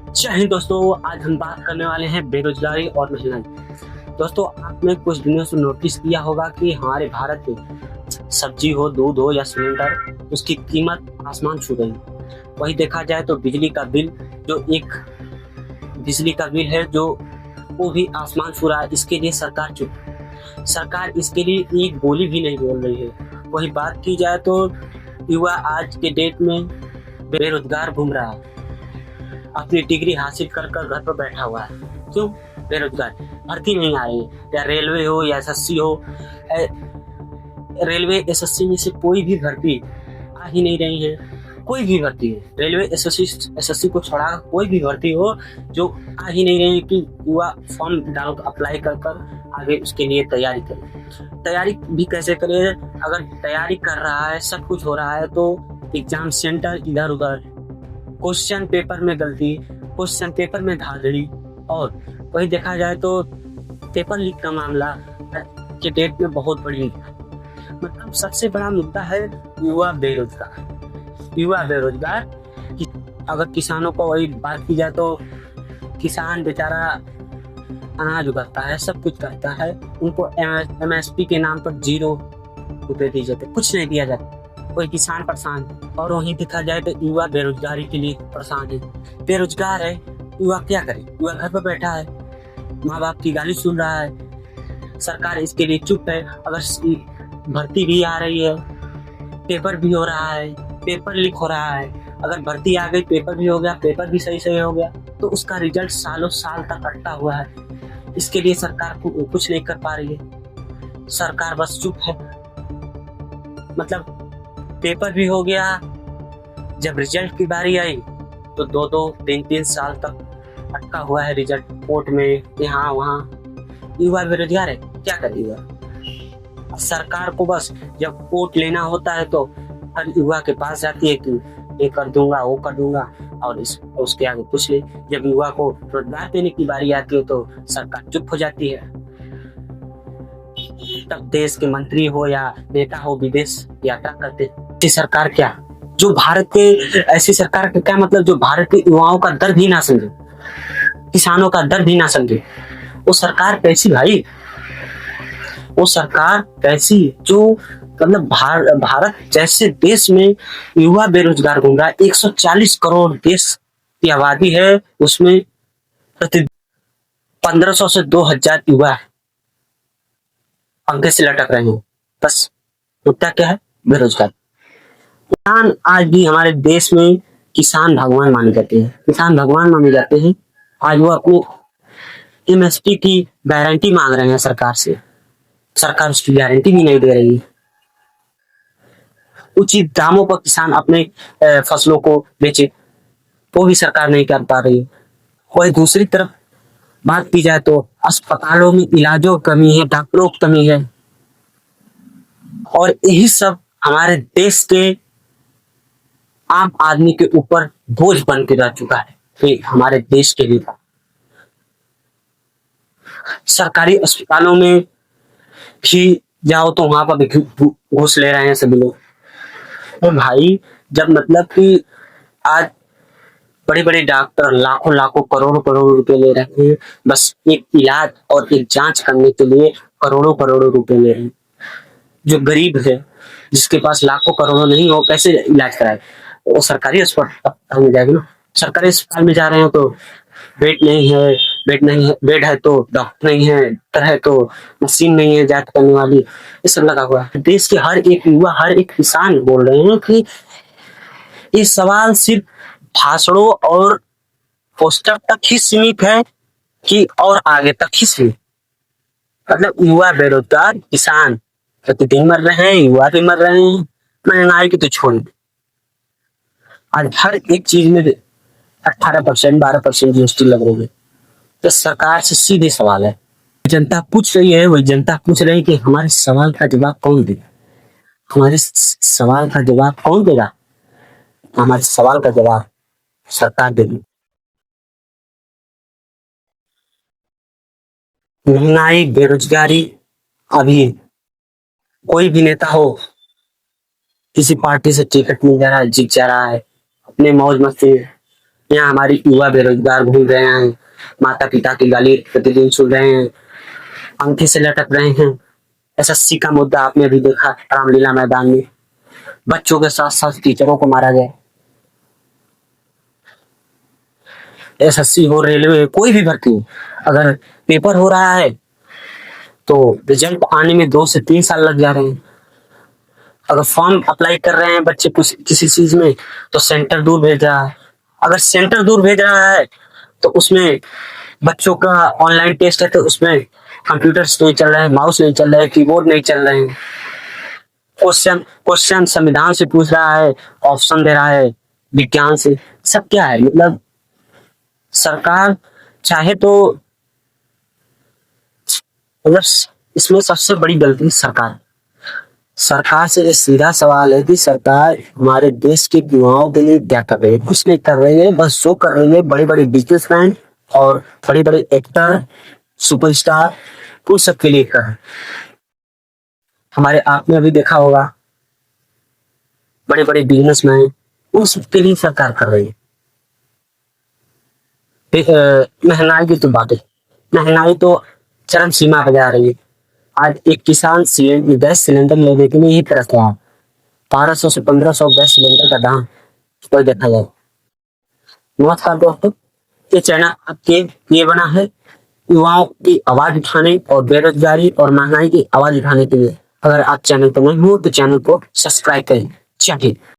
जय हिंद दोस्तों, आज हम बात करने वाले हैं बेरोजगारी और महंगाई। दोस्तों, आपने कुछ दिनों से नोटिस किया होगा कि हमारे भारत में सब्जी हो, दूध हो या सिलेंडर, उसकी कीमत आसमान छू गई। वही देखा जाए तो बिजली का बिल है जो वो भी आसमान छू रहा है। इसके लिए सरकार चुप, सरकार इसके लिए एक बोली भी नहीं बोल रही है। वही बात की जाए तो युवा आज के डेट में बेरोजगार घूम रहा है, अपनी डिग्री हासिल कर घर पर बैठा हुआ है। क्यों बेरोजगार? भर्ती नहीं आ रही है, या रेलवे हो या एसएससी हो। रेलवे एसएससी में से कोई भी भर्ती आ ही नहीं रही है। कोई भी भर्ती है, रेलवे एसएससी को छोड़ा कोई भी भर्ती हो जो आ ही नहीं रही है कि युवा फॉर्म डाल अप्लाई कर आगे उसके लिए तैयारी करे। तैयारी भी कैसे करे? अगर तैयारी कर रहा है, सब कुछ हो रहा है, तो एग्जाम सेंटर इधर उधर, क्वेश्चन पेपर में गलती, क्वेश्चन पेपर में धांधली। और वही देखा जाए तो पेपर लीक का मामला के डेट में बहुत बड़ी, मतलब सबसे बड़ा मुद्दा है युवा बेरोजगार। अगर किसानों को वही बात की जाए तो किसान बेचारा अनाज उगाता है, सब कुछ करता है, उनको एमएसपी के नाम पर 0 रुपए दिए जाते, कुछ नहीं दिया जाता। कोई किसान परेशान। और वहीं देखा जाए तो युवा बेरोजगारी के लिए परेशान है। बेरोजगार है युवा, क्या करे? युवा घर पर बैठा है, माँ बाप की गाली सुन रहा है, सरकार इसके लिए चुप है। अगर भर्ती भी आ रही है, पेपर भी हो रहा है, पेपर लीक हो रहा है, अगर भर्ती आ गई, पेपर भी हो गया, पेपर भी सही हो गया, तो उसका रिजल्ट सालों साल तक अटका हुआ है। इसके लिए सरकार को कुछ नहीं कर पा रही है, सरकार बस चुप है। मतलब पेपर भी हो गया, जब रिजल्ट की बारी आई तो 2-2, 3-3 साल तक अटका हुआ है रिजल्ट, कोर्ट में, यहाँ वहाँ। युवा बेरोजगार है, क्या करेगा? सरकार को बस जब वोट लेना होता है तो हर युवा के पास जाती है कि ये कर दूंगा, वो कर दूंगा, और उसके आगे कुछ नहीं। जब युवा को रोजगार देने की बारी आती है तो सरकार चुप हो जाती है। तब देश के मंत्री हो या नेता हो विदेश यात्रा करते। ऐसी सरकार क्या, जो भारत के ऐसी सरकार का क्या मतलब, जो भारत के युवाओं का दर्द ही ना समझे, किसानों का दर्द ही ना समझे। वो सरकार कैसी भाई? वो सरकार कैसी जो मतलब भारत जैसे देश में युवा बेरोजगार घूम रहा है। 140 करोड़ देश की आबादी है, उसमें प्रति 1500 से 2000 युवा पंखे से लटक रहे हैं। बस मुद्दा क्या है? बेरोजगार। किसान आज भी हमारे देश में किसान भगवान माने जाते हैं, किसान भगवान माने जाते हैं। आज वो अपने एमएसपी की गारंटी मांग रहे हैं सरकार से, सरकार उसकी गारंटी भी नहीं दे रही है। उचित दामों पर किसान अपने फसलों को बेचे, वो भी सरकार नहीं कर पा रही है। वही दूसरी तरफ बात की जाए तो अस्पतालों में इलाजों की कमी है, डॉक्टरों की कमी है, और यही सब हमारे देश के आम आदमी के ऊपर बोझ बन के रह चुका है। कि हमारे देश के लिए सरकारी अस्पतालों में भी जाओ तो वहां पर भी घूस ले रहे हैं सभी लोग। तो भाई, जब मतलब कि आज बड़े बड़े डॉक्टर लाखों लाखों करोड़ों करोड़ों रुपए ले रहे हैं, बस एक इलाज और एक जांच करने के लिए करोड़ों करोड़ों रुपए ले रहे हैं। जो गरीब है, जिसके पास लाखों करोड़ों नहीं हो, कैसे इलाज कराए? वो सरकारी अस्पताल में जाएगा ना। सरकारी अस्पताल में जा रहे हैं तो बेड है तो डॉक्टर नहीं है, डॉक्टर है तो मशीन नहीं है जांच करने वाली, ये सब लगा हुआ है। देश के हर एक युवा, हर एक किसान बोल रहे हैं कि ये सवाल सिर्फ भाषणों और पोस्टर तक ही सीमित है कि और आगे तक ही सीमित। मतलब युवा बेरोजगार, किसान प्रतिदिन मर रहे हैं, युवा भी मर रहे हैं। महंगाई की तो छोड़ दे, आज हर एक चीज में 18%, 12% जीएसटी लग रही है। तो सरकार से सीधे सवाल है, जनता पूछ रही है, वही जनता पूछ रही है कि हमारे सवाल का जवाब कौन देगा? हमारे सवाल का जवाब कौन देगा? हमारे सवाल का जवाब सरकार देगी। महंगाई, बेरोजगारी, अभी कोई भी नेता हो, किसी पार्टी से टिकट मिल जा रहा है, जीत जा रहा है, अपने मौज मस्ती यहाँ हमारी युवा बेरोजगार घूम रहे हैं, माता पिता की गाली प्रतिदिन सुन रहे हैं, अंगूठे से लटक रहे हैं। एसएससी का मुद्दा आपने अभी देखा रामलीला मैदान में, बच्चों के साथ साथ टीचरों को मारा गया। एसएससी हो, रेलवे, कोई भी भर्ती हो, अगर पेपर हो रहा है तो रिजल्ट आने में 2 से 3 साल लग जा रहे हैं। अगर फॉर्म अप्लाई कर रहे हैं बच्चे कुछ किसी चीज में तो सेंटर दूर भेज रहा है। अगर सेंटर दूर भेज रहा है तो उसमें बच्चों का ऑनलाइन टेस्ट है तो उसमें कंप्यूटर्स नहीं चल रहे हैं, माउस नहीं चल रहे हैं, कीबोर्ड नहीं चल रहे हैं। क्वेश्चन क्वेश्चन संविधान से पूछ रहा है, ऑप्शन दे रहा है विज्ञान से। सब क्या है, मतलब सरकार चाहे तो, मतलब इसमें सबसे बड़ी गलती सरकार से ये सीधा सवाल है कि सरकार हमारे देश के युवाओं के लिए क्या कर रही है? कुछ नहीं कर रही है, बस शो कर रही है। बड़े बड़े बिजनेसमैन और बड़े बड़े एक्टर, सुपरस्टार, उन सब के लिए कर। हमारे आपने अभी देखा होगा बड़े बड़े बिजनेसमैन, उन सब के लिए सरकार कर रही है। महंगाई की तो बात है, महंगाई तो चरम सीमा पर जा रही है। आज एक किसान गैस सिलेंडर लेने के लिए ही तरस रहा है। 1200 से 1500 गैस सिलेंडर का दाम पर देखा जाए। नमस्कार दोस्तों, ये चैनल आपके लिए बना है युवाओं की आवाज उठाने और बेरोजगारी और महंगाई की आवाज उठाने के लिए। अगर आप चैनल पर नए हो तो चैनल को सब्सक्राइब करें। चलिए।